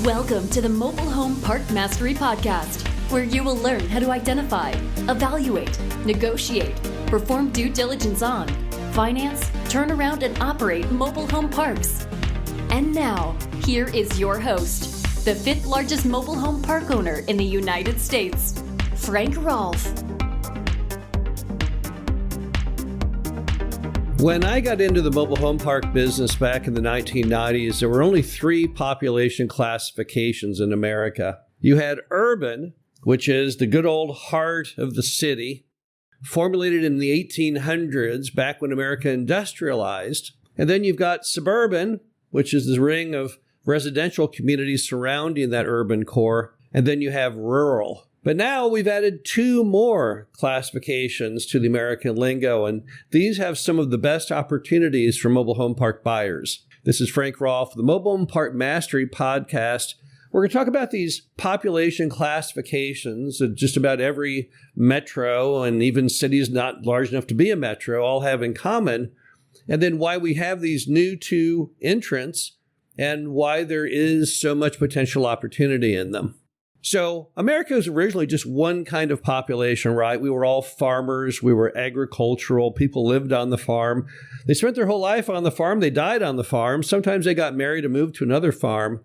Welcome to the Mobile Home Park Mastery Podcast, where you will learn how to identify, evaluate, negotiate, perform due diligence on, finance, turn around, and operate mobile home parks. And now, here is your host, the fifth largest mobile home park owner in the United States, Frank Rolfe. When I got into the mobile home park business back in the 1990s, there were only three population classifications in America. You had urban, which is the good old heart of the city, formulated in the 1800s, back when America industrialized. And then you've got suburban, which is the ring of residential communities surrounding that urban core. And then you have rural. But now we've added two more classifications to the American lingo, and these have some of the best opportunities for mobile home park buyers. This is Frank Rolfe, the Mobile Home Park Mastery Podcast. We're going to talk about these population classifications that just about every metro and even cities not large enough to be a metro all have in common, and then why we have these new two entrants and why there is so much potential opportunity in them. So America was originally just one kind of population, right? We were all farmers. We were agricultural. People lived on the farm. They spent their whole life on the farm. They died on the farm. Sometimes they got married and moved to another farm.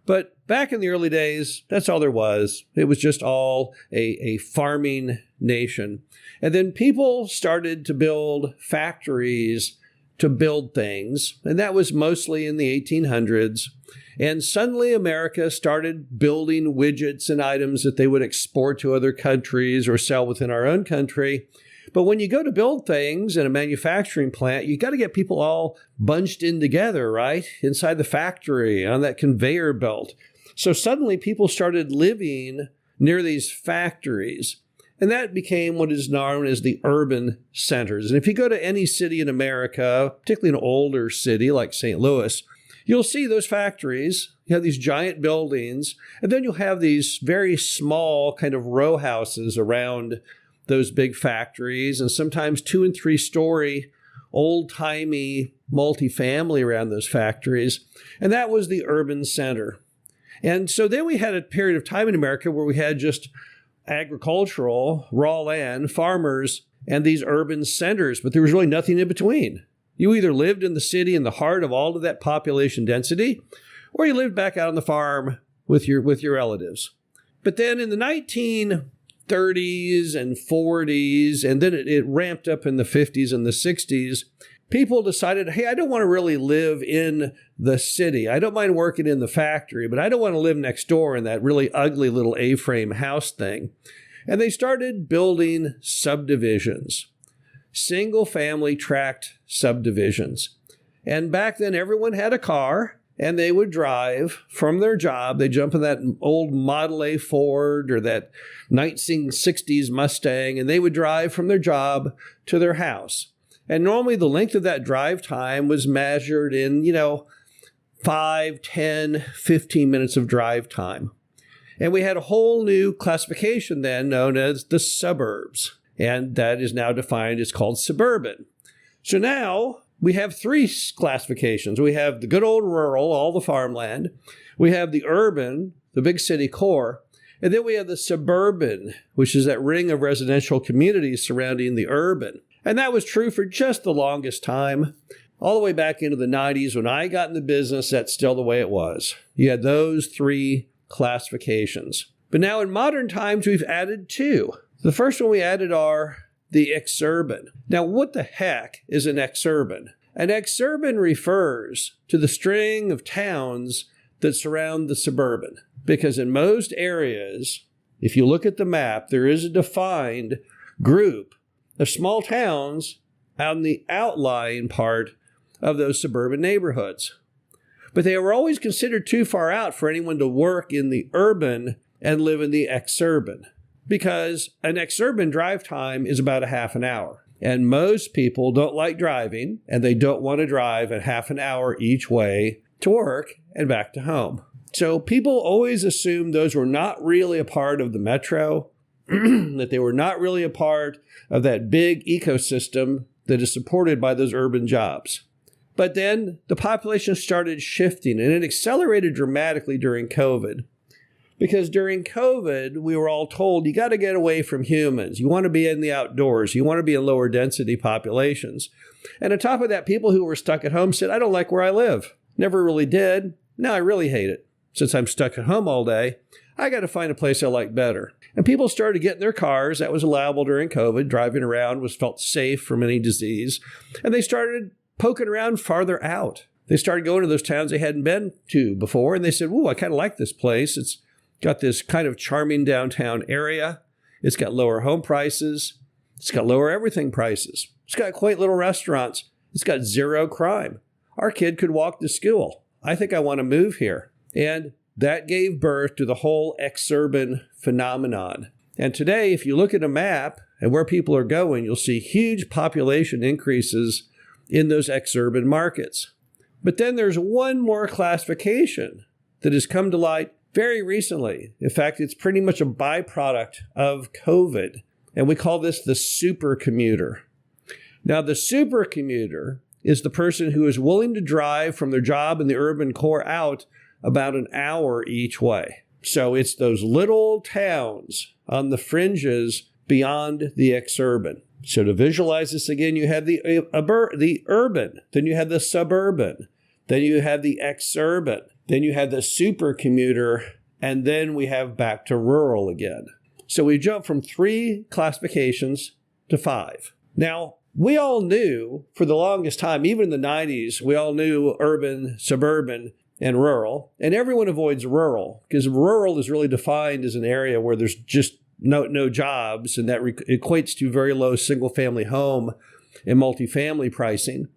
But back in the early days, that's all there was. It was just all a farming nation. And then people started to build factories to build things. And that was mostly in the 1800s. And suddenly America started building widgets and items that they would export to other countries or sell within our own country. But when you go to build things in a manufacturing plant, you got to get people all bunched in together, right? Inside the factory, on that conveyor belt. So suddenly people started living near these factories. And that became what is known as the urban centers. And if you go to any city in America, particularly an older city like St. Louis, you'll see those factories. You have these giant buildings, and then you'll have these very small kind of row houses around those big factories, and sometimes 2- and 3-story old-timey multifamily around those factories. And that was the urban center. And so then we had a period of time in America where we had just agricultural, raw land, farmers, and these urban centers, but there was really nothing in between. You either lived in the city in the heart of all of that population density, or you lived back out on the farm with your relatives. But then in the 1930s and 40s, and then it ramped up in the 50s and the 60s, people decided, hey, I don't want to really live in the city. I don't mind working in the factory, but I don't want to live next door in that really ugly little A-frame house thing. And they started building subdivisions. Single-family tract subdivisions. And back then, everyone had a car, and they would drive from their job. They'd jump in that old Model A Ford or that 1960s Mustang, and they would drive from their job to their house. And normally, the length of that drive time was measured in, 5, 10, 15 minutes of drive time. And we had a whole new classification then known as the suburbs. And that is now defined as called suburban. So now we have three classifications. We have the good old rural, all the farmland. We have the urban, the big city core. And then we have the suburban, which is that ring of residential communities surrounding the urban. And that was true for just the longest time. All the way back into the 90s when I got in the business, that's still the way it was. You had those three classifications. But now in modern times, we've added two. The first one we added are the exurban. Now, what the heck is an exurban? An exurban refers to the string of towns that surround the suburban. Because in most areas, if you look at the map, there is a defined group of small towns out in the outlying part of those suburban neighborhoods. But they were always considered too far out for anyone to work in the urban and live in the exurban. Because an exurban drive time is about a half an hour. And most people don't like driving, and they don't want to drive a half an hour each way to work and back to home. So people always assume those were not really a part of the metro, that they were not really a part of that big ecosystem that is supported by those urban jobs. But then the population started shifting, and it accelerated dramatically during COVID. Because during COVID, we were all told, you got to get away from humans. You want to be in the outdoors. You want to be in lower density populations. And on top of that, people who were stuck at home said, I don't like where I live. Never really did. Now I really hate it. Since I'm stuck at home all day, I got to find a place I like better. And people started getting their cars. That was allowable during COVID. Driving around was felt safe from any disease. And they started poking around farther out. They started going to those towns they hadn't been to before. And they said, I kind of like this place. It's got this kind of charming downtown area. It's got lower home prices. It's got lower everything prices. It's got quaint little restaurants. It's got zero crime. Our kid could walk to school. I think I want to move here. And that gave birth to the whole exurban phenomenon. And today, if you look at a map and where people are going, you'll see huge population increases in those exurban markets. But then there's one more classification that has come to light very recently. In fact, it's pretty much a byproduct of COVID. And we call this the super commuter. Now, the super commuter is the person who is willing to drive from their job in the urban core out about an hour each way. So it's those little towns on the fringes beyond the exurban. So to visualize this again, you have the urban, then you have the suburban, then you have the exurban, then you have the super commuter, and then we have back to rural again. So we jump from 3 classifications to 5. Now, we all knew for the longest time, even in the 90s, we all knew urban, suburban, and rural. And everyone avoids rural because rural is really defined as an area where there's just no jobs, and that equates to very low single-family home and multifamily pricing.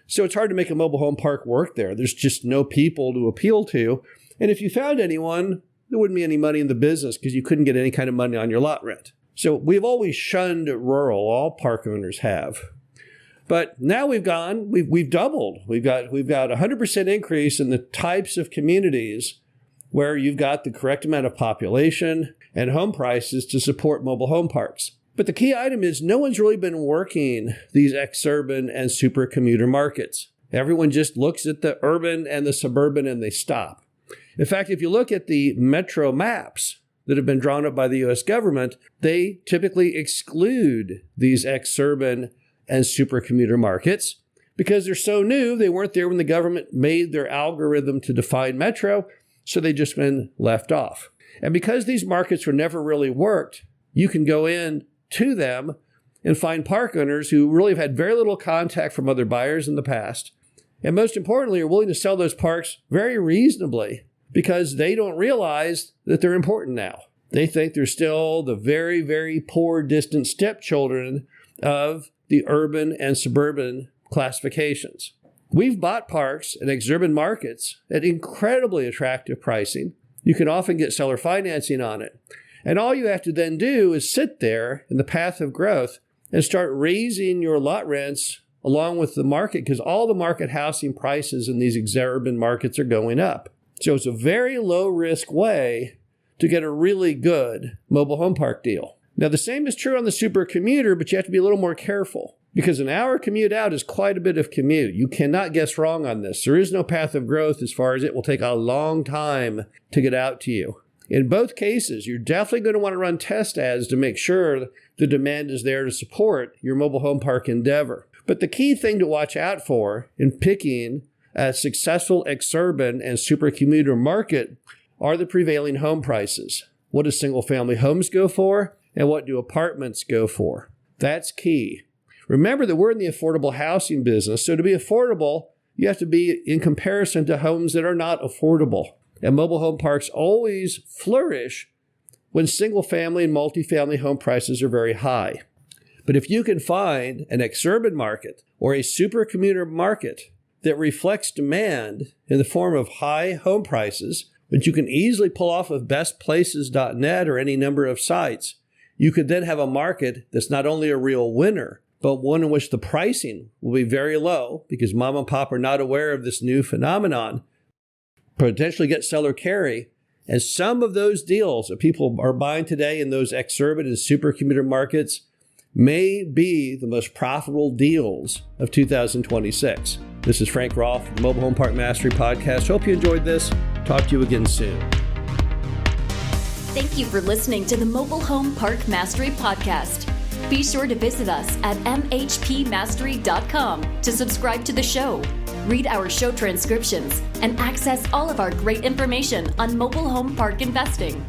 So it's hard to make a mobile home park work there. There's just no people to appeal to. And if you found anyone, there wouldn't be any money in the business because you couldn't get any kind of money on your lot rent. So we've always shunned rural. All park owners have. But now we've doubled. We've got 100% increase in the types of communities where you've got the correct amount of population and home prices to support mobile home parks. But the key item is no one's really been working these exurban and super commuter markets. Everyone just looks at the urban and the suburban and they stop. In fact, if you look at the metro maps that have been drawn up by the U.S. government, they typically exclude these exurban and super commuter markets because they're so new. They weren't there when the government made their algorithm to define metro, so they've just been left off. And because these markets were never really worked, you can go in to them and find park owners who really have had very little contact from other buyers in the past. And most importantly, are willing to sell those parks very reasonably because they don't realize that they're important now. They think they're still the very, very poor, distant stepchildren of the urban and suburban classifications. We've bought parks and exurban markets at incredibly attractive pricing. You can often get seller financing on it. And all you have to then do is sit there in the path of growth and start raising your lot rents along with the market because all the market housing prices in these exurban markets are going up. So it's a very low risk way to get a really good mobile home park deal. Now, the same is true on the super commuter, but you have to be a little more careful because an hour commute out is quite a bit of commute. You cannot guess wrong on this. There is no path of growth as far as it will take a long time to get out to you. In both cases, you're definitely going to want to run test ads to make sure the demand is there to support your mobile home park endeavor. But the key thing to watch out for in picking a successful exurban and super commuter market are the prevailing home prices. What do single-family homes go for? And what do apartments go for? That's key. Remember that we're in the affordable housing business, so to be affordable, you have to be in comparison to homes that are not affordable. And mobile home parks always flourish when single-family and multifamily home prices are very high. But if you can find an exurban market or a super commuter market that reflects demand in the form of high home prices, which you can easily pull off of bestplaces.net or any number of sites, you could then have a market that's not only a real winner, but one in which the pricing will be very low because mom and pop are not aware of this new phenomenon, potentially get seller carry. And some of those deals that people are buying today in those exurban and super commuter markets may be the most profitable deals of 2026. This is Frank Rolfe from Mobile Home Park Mastery Podcast. Hope you enjoyed this. Talk to you again soon. Thank you for listening to the Mobile Home Park Mastery Podcast. Be sure to visit us at mhpmastery.com to subscribe to the show, read our show transcriptions, and access all of our great information on mobile home park investing.